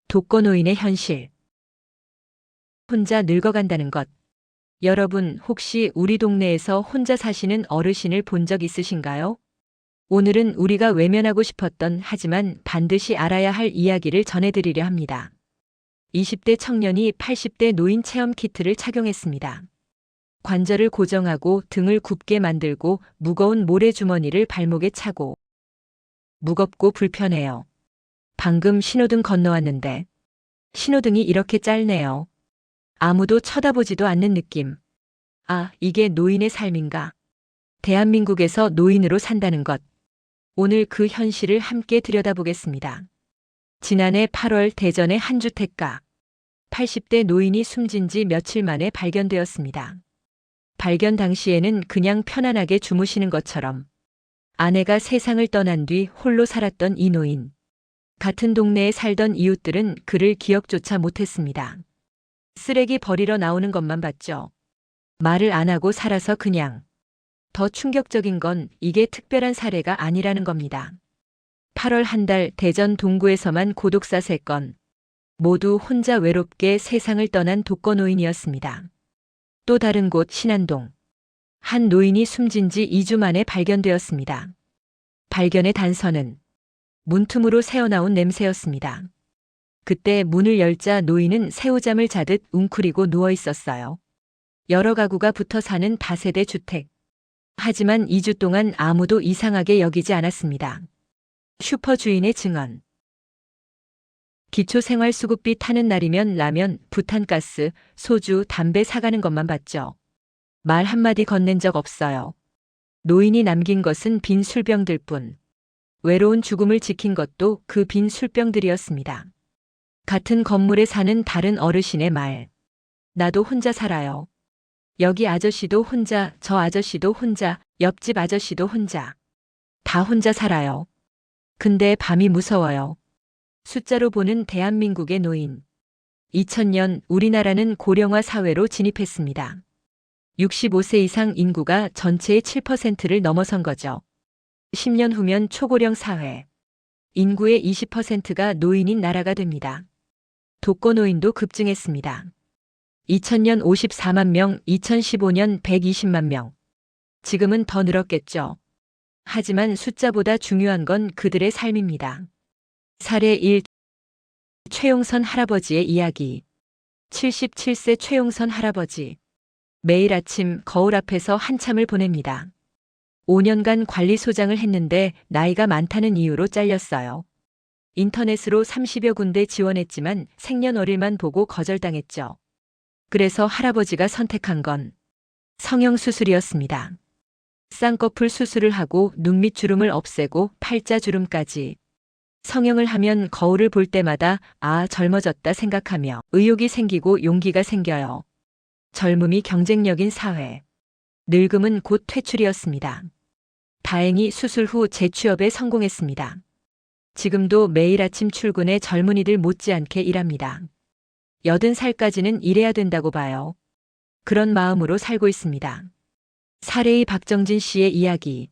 독거노인의 현실. 혼자 늙어간다는 것. 여러분, 혹시 우리 동네에서 혼자 사시는 어르신을 본 적 있으신가요? 오늘은 우리가 외면하고 싶었던 하지만 반드시 알아야 할 이야기를 전해드리려 합니다. 20대 청년이 80대 노인 체험 키트를 착용했습니다. 관절을 고정하고 등을 굽게 만들고 무거운 모래주머니를 발목에 차고. 무겁고 불편해요. 방금 신호등 건너왔는데 신호등이 이렇게 짧네요. 아무도 쳐다보지도 않는 느낌. 아, 이게 노인의 삶인가? 대한민국에서 노인으로 산다는 것. 오늘 그 현실을 함께 들여다보겠습니다. 지난해 8월 대전의 한 주택가. 80대 노인이 숨진 지 며칠 만에 발견되었습니다. 발견 당시에는 그냥 편안하게 주무시는 것처럼. 아내가 세상을 떠난 뒤 홀로 살았던 이 노인. 같은 동네에 살던 이웃들은 그를 기억조차 못했습니다. 쓰레기 버리러 나오는 것만 봤죠. 말을 안 하고 살아서 그냥. 더 충격적인 건 이게 특별한 사례가 아니라는 겁니다. 8월 한 달 대전 동구에서만 고독사 3건. 모두 혼자 외롭게 세상을 떠난 독거노인이었습니다. 또 다른 곳 신안동. 한 노인이 숨진 지 2주 만에 발견되었습니다. 발견의 단서는 문틈으로 새어나온 냄새였습니다. 그때 문을 열자 노인은 새우잠을 자듯 웅크리고 누워 있었어요. 여러 가구가 붙어 사는 다세대 주택. 하지만 2주 동안 아무도 이상하게 여기지 않았습니다. 슈퍼 주인의 증언. 기초생활수급비 타는 날이면 라면, 부탄가스, 소주, 담배 사가는 것만 봤죠. 말 한마디 건넨 적 없어요. 노인이 남긴 것은 빈 술병들 뿐. 외로운 죽음을 지킨 것도 그 빈 술병들이었습니다. 같은 건물에 사는 다른 어르신의 말. 나도 혼자 살아요. 여기 아저씨도 혼자, 저 아저씨도 혼자, 옆집 아저씨도 혼자. 다 혼자 살아요. 근데 밤이 무서워요. 숫자로 보는 대한민국의 노인. 2000년 우리나라는 고령화 사회로 진입했습니다. 65세 이상 인구가 전체의 7%를 넘어선 거죠. 10년 후면 초고령 사회. 인구의 20%가 노인인 나라가 됩니다. 독거노인도 급증했습니다. 2000년 54만 명, 2015년 120만 명. 지금은 더 늘었겠죠. 하지만 숫자보다 중요한 건 그들의 삶입니다. 사례 1. 최용선 할아버지의 이야기. 77세 최용선 할아버지. 매일 아침 거울 앞에서 한참을 보냅니다. 5년간 관리소장을 했는데 나이가 많다는 이유로 잘렸어요. 인터넷으로 30여 군데 지원했지만 생년월일만 보고 거절당했죠. 그래서 할아버지가 선택한 건 성형수술이었습니다. 쌍꺼풀 수술을 하고 눈 밑 주름을 없애고 팔자주름까지. 성형을 하면 거울을 볼 때마다 아, 젊어졌다 생각하며 의욕이 생기고 용기가 생겨요. 젊음이 경쟁력인 사회. 늙음은 곧 퇴출이었습니다. 다행히 수술 후 재취업에 성공했습니다. 지금도 매일 아침 출근에 젊은이들 못지않게 일합니다. 80살까지는 일해야 된다고 봐요. 그런 마음으로 살고 있습니다. 사례 2 박정진 씨의 이야기.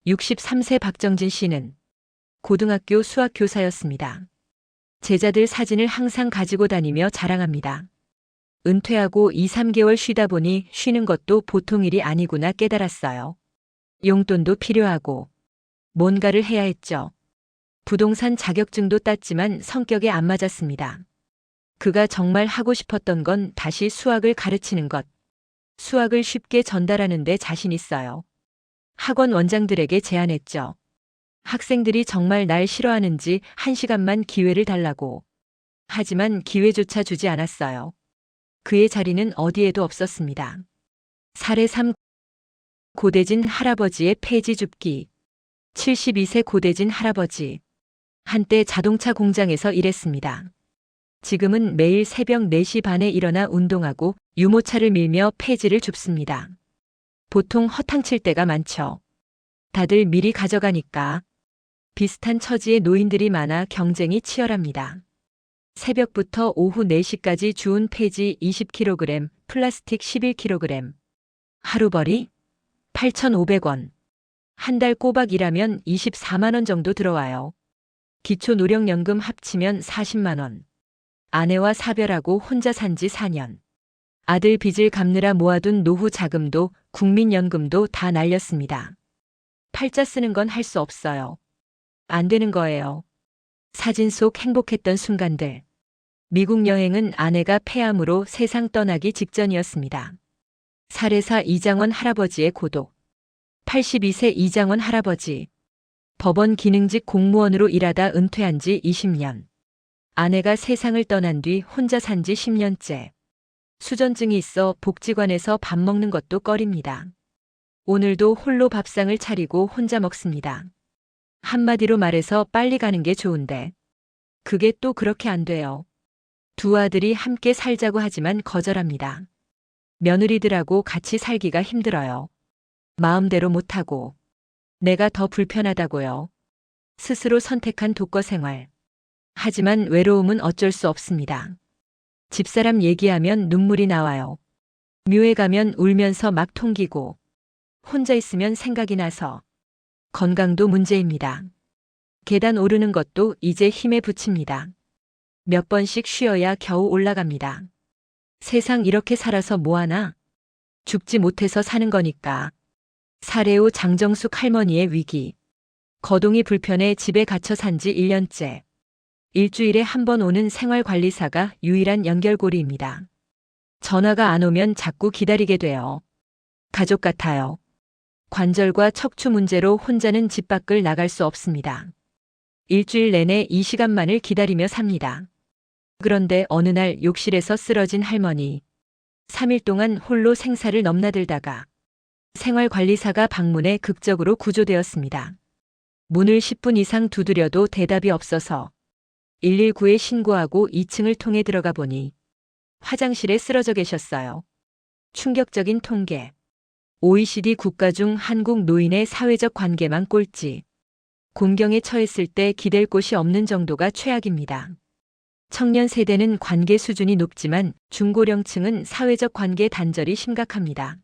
63세 박정진 씨는 고등학교 수학교사였습니다. 제자들 사진을 항상 가지고 다니며 자랑합니다. 은퇴하고 2, 3개월 쉬다 보니 쉬는 것도 보통 일이 아니구나 깨달았어요. 용돈도 필요하고 뭔가를 해야 했죠. 부동산 자격증도 땄지만 성격에 안 맞았습니다. 그가 정말 하고 싶었던 건 다시 수학을 가르치는 것. 수학을 쉽게 전달하는 데 자신 있어요. 학원 원장들에게 제안했죠. 학생들이 정말 날 싫어하는지 1시간만 기회를 달라고. 하지만 기회조차 주지 않았어요. 그의 자리는 어디에도 없었습니다. 사례 3. 고대진 할아버지의 폐지 줍기. 72세 고대진 할아버지. 한때 자동차 공장에서 일했습니다. 지금은 매일 새벽 4시 반에 일어나 운동하고 유모차를 밀며 폐지를 줍습니다. 보통 허탕칠 때가 많죠. 다들 미리 가져가니까. 비슷한 처지의 노인들이 많아 경쟁이 치열합니다. 새벽부터 오후 4시까지 주운 폐지 20kg, 플라스틱 11kg. 하루벌이 8,500원. 한 달 꼬박 일하면 24만 원 정도 들어와요. 기초노령연금 합치면 40만 원. 아내와 사별하고 혼자 산 지 4년. 아들 빚을 갚느라 모아둔 노후 자금도 국민연금도 다 날렸습니다. 팔자 쓰는 건 할 수 없어요. 안 되는 거예요. 사진 속 행복했던 순간들. 미국 여행은 아내가 폐암으로 세상 떠나기 직전이었습니다. 살해사 이장원 할아버지의 고독. 82세 이장원 할아버지. 법원 기능직 공무원으로 일하다 은퇴한 지 20년. 아내가 세상을 떠난 뒤 혼자 산 지 10년째. 수전증이 있어 복지관에서 밥 먹는 것도 꺼립니다. 오늘도 홀로 밥상을 차리고 혼자 먹습니다. 한마디로 말해서 빨리 가는 게 좋은데 그게 또 그렇게 안 돼요. 두 아들이 함께 살자고 하지만 거절합니다. 며느리들하고 같이 살기가 힘들어요. 마음대로 못하고 내가 더 불편하다고요. 스스로 선택한 독거 생활. 하지만 외로움은 어쩔 수 없습니다. 집사람 얘기하면 눈물이 나와요. 묘에 가면 울면서 막 통기고 혼자 있으면 생각이 나서 건강도 문제입니다. 계단 오르는 것도 이제 힘에 부칩니다. 몇 번씩 쉬어야 겨우 올라갑니다. 세상 이렇게 살아서 뭐하나? 죽지 못해서 사는 거니까. 살해 후 장정숙 할머니의 위기. 거동이 불편해 집에 갇혀 산 지 1년째. 일주일에 한 번 오는 생활관리사가 유일한 연결고리입니다. 전화가 안 오면 자꾸 기다리게 돼요. 가족 같아요. 관절과 척추 문제로 혼자는 집 밖을 나갈 수 없습니다. 일주일 내내 이 시간만을 기다리며 삽니다. 그런데 어느 날 욕실에서 쓰러진 할머니. 3일 동안 홀로 생사를 넘나들다가 생활관리사가 방문해 극적으로 구조되었습니다. 문을 10분 이상 두드려도 대답이 없어서 119에 신고하고 2층을 통해 들어가 보니 화장실에 쓰러져 계셨어요. 충격적인 통계. OECD 국가 중 한국 노인의 사회적 관계망 꼴찌. 곤경에 처했을 때 기댈 곳이 없는 정도가 최악입니다. 청년 세대는 관계 수준이 높지만 중고령층은 사회적 관계 단절이 심각합니다.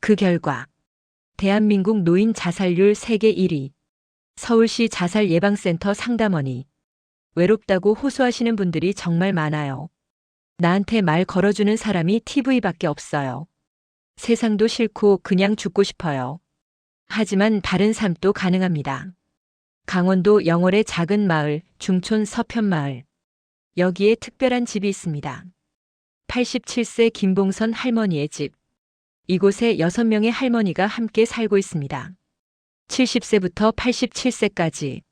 그 결과 대한민국 노인 자살률 세계 1위. 서울시 자살예방센터 상담원이 외롭다고 호소하시는 분들이 정말 많아요. 나한테 말 걸어주는 사람이 TV밖에 없어요. 세상도 싫고 그냥 죽고 싶어요. 하지만 다른 삶도 가능합니다. 강원도 영월의 작은 마을, 중촌 서편마을. 여기에 특별한 집이 있습니다. 87세 김봉선 할머니의 집. 이곳에 6명의 할머니가 함께 살고 있습니다. 70세부터 87세까지.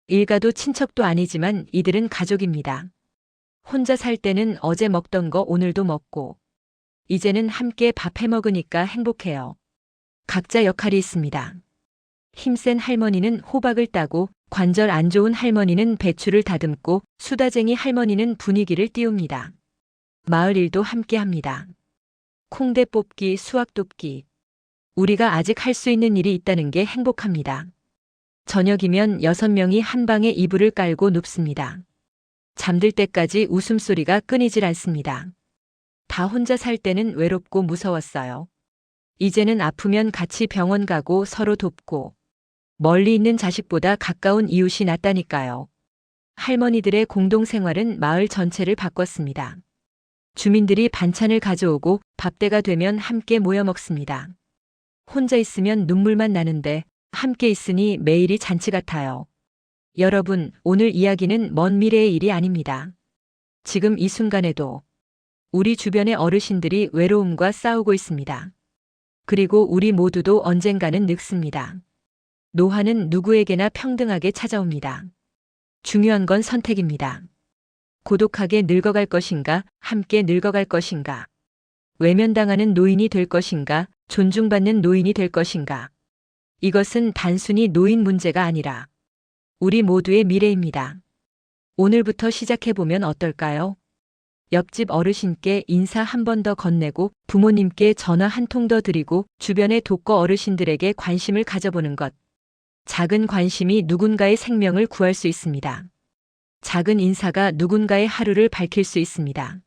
일가도 친척도 아니지만 이들은 가족입니다. 혼자 살 때는 어제 먹던 거 오늘도 먹고 이제는 함께 밥 해 먹으니까 행복해요. 각자 역할이 있습니다. 힘센 할머니는 호박을 따고 관절 안 좋은 할머니는 배추를 다듬고 수다쟁이 할머니는 분위기를 띄웁니다. 마을 일도 함께 합니다. 콩대 뽑기, 수학 돕기. 우리가 아직 할 수 있는 일이 있다는 게 행복합니다. 저녁이면 6명이 한 방에 이불을 깔고 눕습니다. 잠들 때까지 웃음소리가 끊이질 않습니다. 다 혼자 살 때는 외롭고 무서웠어요. 이제는 아프면 같이 병원 가고 서로 돕고 멀리 있는 자식보다 가까운 이웃이 낫다니까요. 할머니들의 공동생활은 마을 전체를 바꿨습니다. 주민들이 반찬을 가져오고 밥때가 되면 함께 모여 먹습니다. 혼자 있으면 눈물만 나는데 함께 있으니 매일이 잔치 같아요. 여러분, 오늘 이야기는 먼 미래의 일이 아닙니다. 지금 이 순간에도 우리 주변의 어르신들이 외로움과 싸우고 있습니다. 그리고 우리 모두도 언젠가는 늙습니다. 노화는 누구에게나 평등하게 찾아옵니다. 중요한 건 선택입니다. 고독하게 늙어갈 것인가, 함께 늙어갈 것인가. 외면당하는 노인이 될 것인가, 존중받는 노인이 될 것인가. 이것은 단순히 노인 문제가 아니라 우리 모두의 미래입니다. 오늘부터 시작해보면 어떨까요? 옆집 어르신께 인사 한 번 더 건네고 부모님께 전화 한 통 더 드리고 주변의 독거 어르신들에게 관심을 가져보는 것. 작은 관심이 누군가의 생명을 구할 수 있습니다. 작은 인사가 누군가의 하루를 밝힐 수 있습니다.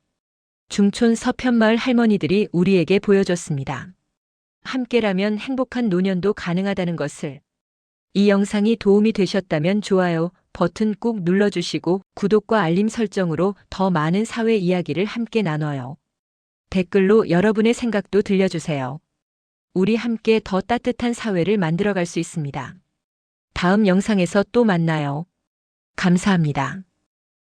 중촌 서편마을 할머니들이 우리에게 보여줬습니다. 함께라면 행복한 노년도 가능하다는 것을. 이 영상이 도움이 되셨다면 좋아요, 버튼 꾹 눌러주시고 구독과 알림 설정으로 더 많은 사회 이야기를 함께 나눠요. 댓글로 여러분의 생각도 들려주세요. 우리 함께 더 따뜻한 사회를 만들어갈 수 있습니다. 다음 영상에서 또 만나요. 감사합니다.